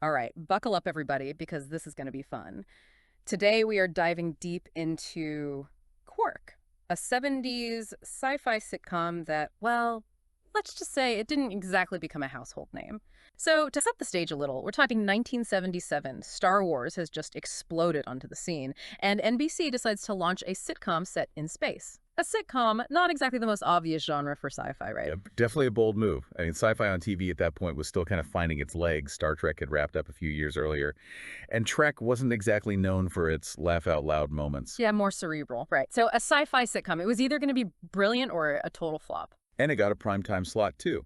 All right, buckle up, everybody, because this is going to be fun. Today, we are diving deep into Quark, a 70s sci-fi sitcom that, well, let's just say it didn't exactly become a household name. So, to set the stage a little, we're talking 1977. Star Wars has just exploded onto the scene, and NBC decides to launch a sitcom set in space. A sitcom, not exactly the most obvious genre for sci-fi, right? Yeah, definitely a bold move. I mean, sci-fi on TV at that point was still kind of finding its legs. Star Trek had wrapped up a few years earlier, and Trek wasn't exactly known for its laugh-out-loud moments. Yeah, more cerebral, right. So a sci-fi sitcom, it was either going to be brilliant or a total flop. And it got a primetime slot, too.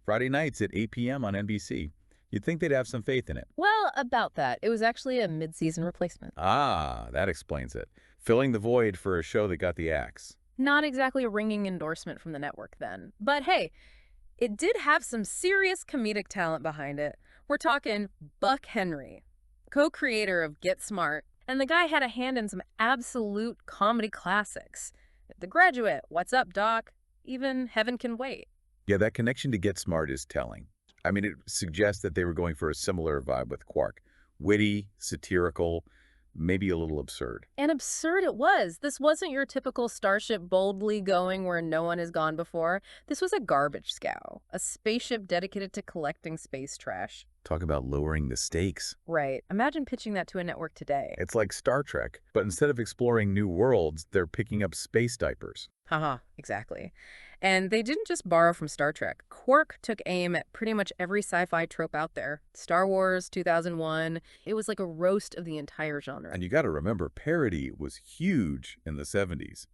Friday nights at 8 p.m. on NBC. You'd think they'd have some faith in it. Well, about that. It was actually a mid-season replacement. Ah, that explains it. Filling the void for a show that got the axe. Not exactly a ringing endorsement from the network then. But hey, it did have some serious comedic talent behind it. We're talking Buck Henry, co-creator of Get Smart, and the guy had a hand in some absolute comedy classics. The Graduate, What's Up, Doc? Even Heaven Can Wait. Yeah, that connection to Get Smart is telling. I mean, it suggests that they were going for a similar vibe with Quark. Witty, satirical, maybe a little absurd. And absurd it was. This wasn't your typical starship boldly going where no one has gone before. This was a garbage scow, a spaceship dedicated to collecting space trash. Talk about lowering the stakes. Right. Imagine pitching that to a network today. It's like Star Trek, but instead of exploring new worlds, they're picking up space diapers. Haha, exactly. And they didn't just borrow from Star Trek. Quark took aim at pretty much every sci-fi trope out there. Star Wars, 2001. It was like a roast of the entire genre. And you got to remember, parody was huge in the 70s.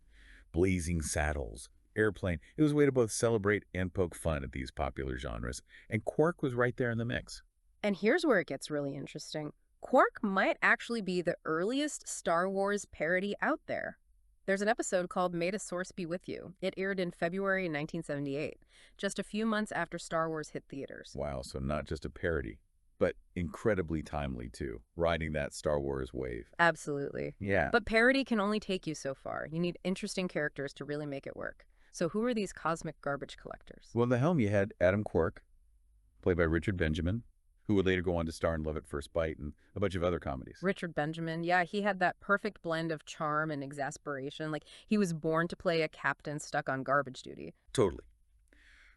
Blazing Saddles, Airplane. It was a way to both celebrate and poke fun at these popular genres. And Quark was right there in the mix. And here's where it gets really interesting. Quark might actually be the earliest Star Wars parody out there. There's an episode called May the Source Be With You. It aired in February 1978, just a few months after Star Wars hit theaters. Wow, so not just a parody, but incredibly timely too, riding that Star Wars wave. Absolutely. Yeah. But parody can only take you so far. You need interesting characters to really make it work. So who are these cosmic garbage collectors? Well, in the helm you had Adam Quark, played by Richard Benjamin, who would later go on to star in Love at First Bite and a bunch of other comedies. Richard Benjamin, yeah, he had that perfect blend of charm and exasperation. Like, he was born to play a captain stuck on garbage duty. Totally.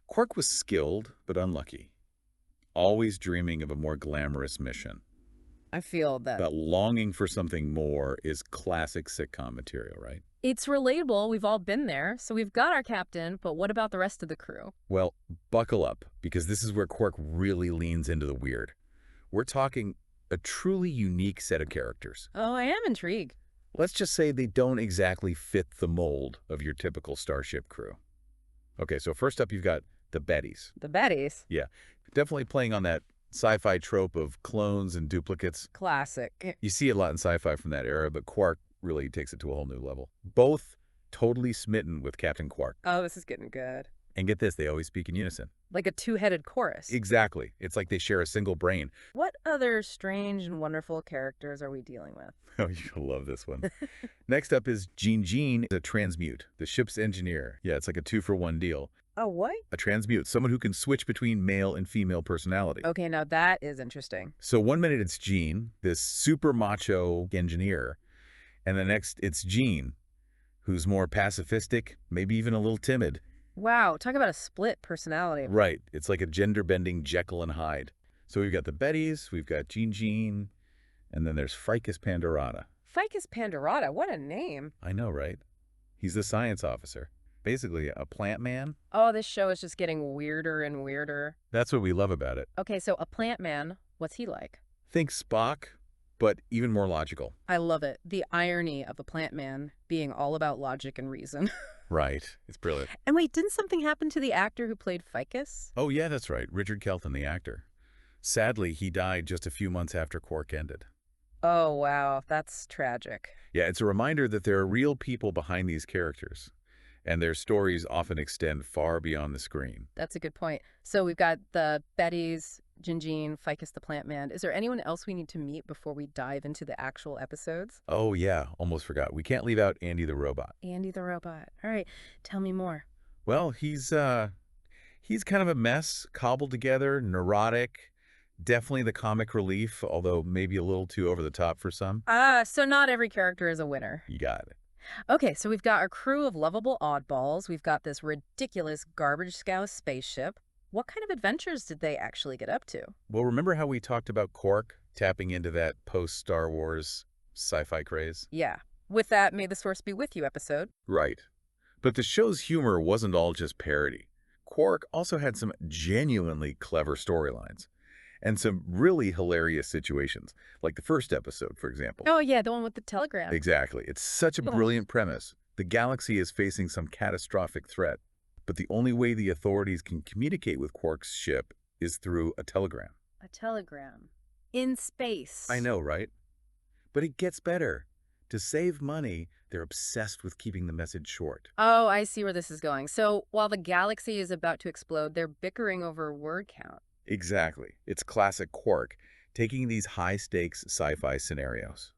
Quark was skilled, but unlucky. Always dreaming of a more glamorous mission. I feel that. But longing for something more is classic sitcom material, right? It's relatable. We've all been there. So we've got our captain, but what about the rest of the crew? Well, buckle up, because this is where Quark really leans into the weird. We're talking a truly unique set of characters. Oh, I am intrigued. Let's just say they don't exactly fit the mold of your typical Starship crew. Okay, so first up you've got the Bettys. The Bettys? Yeah, definitely playing on that sci-fi trope of clones and duplicates. Classic. You see a lot in sci-fi from that era, but Quark really takes it to a whole new level. Both totally smitten with Captain Quark. Oh, this is getting good. And get this, they always speak in unison. Like a two-headed chorus. Exactly. It's like they share a single brain. What other strange and wonderful characters are we dealing with? Oh, you'll love this one. Next up is Jean, the transmute, the ship's engineer. Yeah, it's like a 2-for-1 deal. Oh, what? A transmute, someone who can switch between male and female personality. Okay, now that is interesting. So 1 minute it's Jean, this super macho engineer, and the next it's Jean, who's more pacifistic, maybe even a little timid. Wow, talk about a split personality. Right. It's like a gender-bending Jekyll and Hyde. So we've got the Bettys, we've got Jean, and then there's Ficus Pandorata. Ficus Pandorata, what a name. I know, right? He's the science officer. Basically, a plant man. Oh, this show is just getting weirder and weirder. That's what we love about it. Okay, so a plant man, what's he like? Think Spock, but even more logical. I love it. The irony of a plant man being all about logic and reason. Right. It's brilliant. And wait, didn't something happen to the actor who played Ficus? Oh, yeah, that's right. Richard Kelton, the actor. Sadly, he died just a few months after Quark ended. Oh, wow. That's tragic. Yeah, it's a reminder that there are real people behind these characters, and their stories often extend far beyond the screen. That's a good point. So we've got the Bettys, Jean, Ficus the Plant Man. Is there anyone else we need to meet before we dive into the actual episodes? Oh, yeah, almost forgot. We can't leave out Andy the robot. Andy the robot. All right, tell me more. Well, he's kind of a mess, cobbled together, neurotic, Definitely the comic relief, although maybe a little too over the top for some. Ah, so not every character is a winner. You got it. Okay, so we've got our crew of lovable oddballs. We've got this ridiculous garbage scow spaceship. What kind of adventures did they actually get up to? Well, remember how we talked about Quark tapping into that post-Star Wars sci-fi craze? Yeah, with that May the Source Be With You episode. Right. But the show's humor wasn't all just parody. Quark also had some genuinely clever storylines and some really hilarious situations, like the first episode, for example. Oh, yeah, the one with the telegram. Exactly. It's such a Ugh. brilliant premise. The galaxy is facing some catastrophic threat, but the only way the authorities can communicate with Quark's ship is through a telegram. A telegram. In space. I know, right? But it gets better. To save money, they're obsessed with keeping the message short. Oh, I see where this is going. So while the galaxy is about to explode, they're bickering over word count. Exactly. It's classic Quark, taking these high-stakes sci-fi scenarios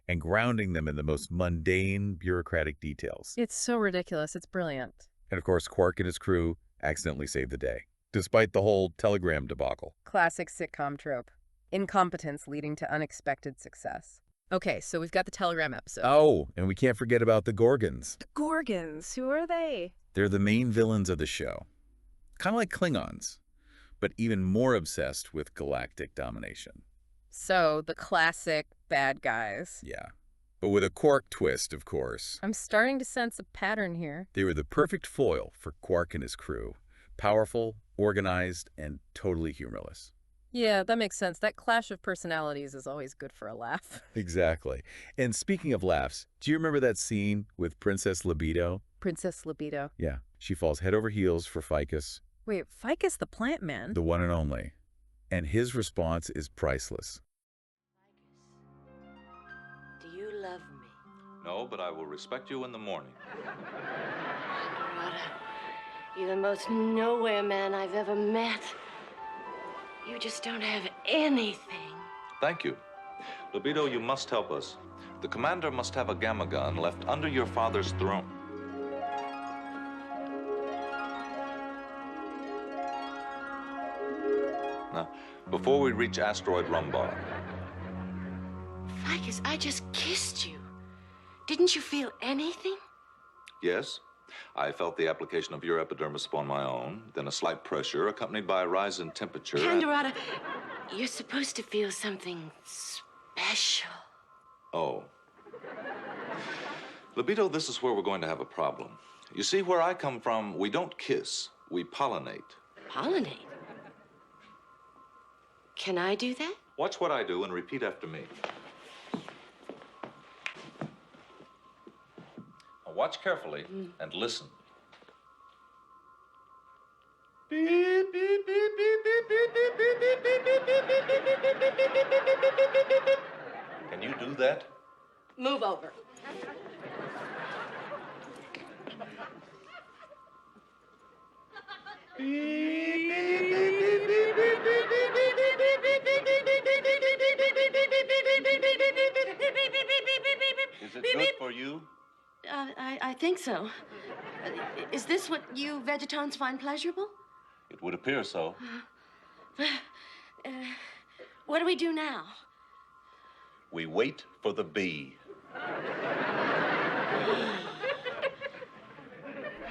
and grounding them in the most mundane, bureaucratic details. It's so ridiculous. It's brilliant. And of course, Quark and his crew accidentally save the day, despite the whole telegram debacle. Classic sitcom trope. Incompetence leading to unexpected success. Okay, so we've got the telegram episode. Oh, and we can't forget about the Gorgons. The Gorgons. Who are they? They're the main villains of the show. Kind of like Klingons, but even more obsessed with galactic domination. So, the classic bad guys. Yeah. But with a Quark twist, of course. I'm starting to sense a pattern here. They were the perfect foil for Quark and his crew. Powerful, organized, and totally humorless. Yeah, that makes sense. That clash of personalities is always good for a laugh. Exactly. And speaking of laughs, do you remember that scene with Princess Libido? Princess Libido. Yeah. She falls head over heels for Ficus, Wait, Ficus the plant man? the one and only. And his response is priceless. Do you love me? No, but I will respect you in the morning. Rhoda, you're the most nowhere man I've ever met. You just don't have anything. Thank you. Libido, you must help us. The commander must have a gamma gun left under your father's throne. Now, before we reach asteroid Rumbar, Ficus, I just kissed you. Didn't you feel anything? yes, I felt the application of your epidermis upon my own, then a slight pressure accompanied by a rise in temperature. Rhoda, you're supposed to feel something special. Oh. Libido, this is where we're going to have a problem. You see, where I come from, we don't kiss, we pollinate. Pollinate? Can I do that? Watch what I do and repeat after me. Now watch carefully and listen. Can you do that? Move over. Is it good for you? I think so. Is this what you vegetons find pleasurable? It would appear so. What do we do now? We wait for the bee.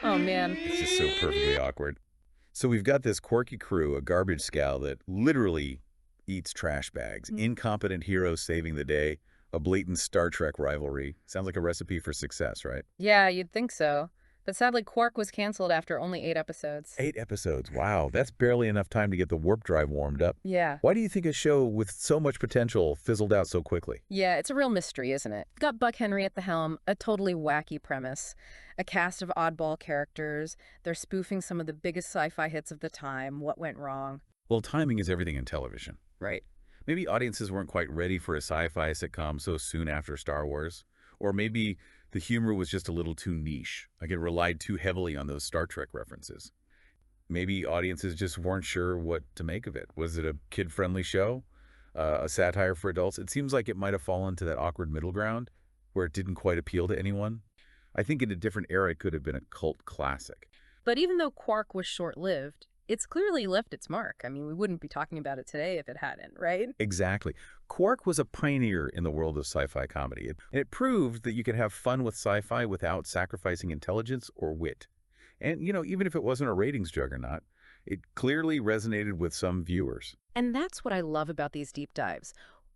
Oh, man. It's just so perfectly awkward. So we've got this quirky crew, a garbage scow that literally eats trash bags, incompetent heroes saving the day, a blatant Star Trek rivalry. Sounds like a recipe for success, right? Yeah, you'd think so. But sadly, Quark was canceled after only 8 episodes. 8 episodes. Wow, that's barely enough time to get the warp drive warmed up. Yeah. Why do you think a show with so much potential fizzled out so quickly? Yeah, it's a real mystery, isn't it? Got Buck Henry at the helm, a totally wacky premise, a cast of oddball characters. They're spoofing some of the biggest sci-fi hits of the time. What went wrong? Well, timing is everything in television. Right. Maybe audiences weren't quite ready for a sci-fi sitcom so soon after Star Wars. Or maybe the humor was just a little too niche. Like it relied too heavily on those Star Trek references. Maybe audiences just weren't sure what to make of it. Was it a kid-friendly show? A satire for adults? It seems like it might have fallen to that awkward middle ground where it didn't quite appeal to anyone. I think in a different era it could have been a cult classic. But even though Quark was short-lived, it's clearly left its mark. I mean, we wouldn't be talking about it today if it hadn't, right? Exactly. Quark was a pioneer in the world of sci-fi comedy, and it proved that you could have fun with sci-fi without sacrificing intelligence or wit. And, even if it wasn't a ratings juggernaut, it clearly resonated with some viewers. And that's what I love about these deep dives.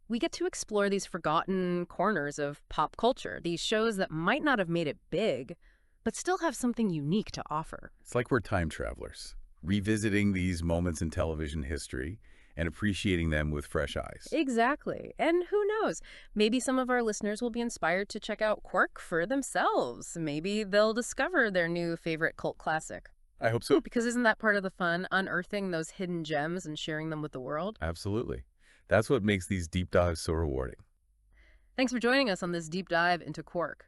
We get to explore these forgotten corners of pop culture, these shows that might not have made it big, but still have something unique to offer. It's like we're time travelers, revisiting these moments in television history and appreciating them with fresh eyes. Exactly. And who knows? Maybe some of our listeners will be inspired to check out Quark for themselves. Maybe they'll discover their new favorite cult classic. I hope so. Because isn't that part of the fun, unearthing those hidden gems and sharing them with the world? Absolutely. That's what makes these deep dives so rewarding. Thanks for joining us on this deep dive into Quark.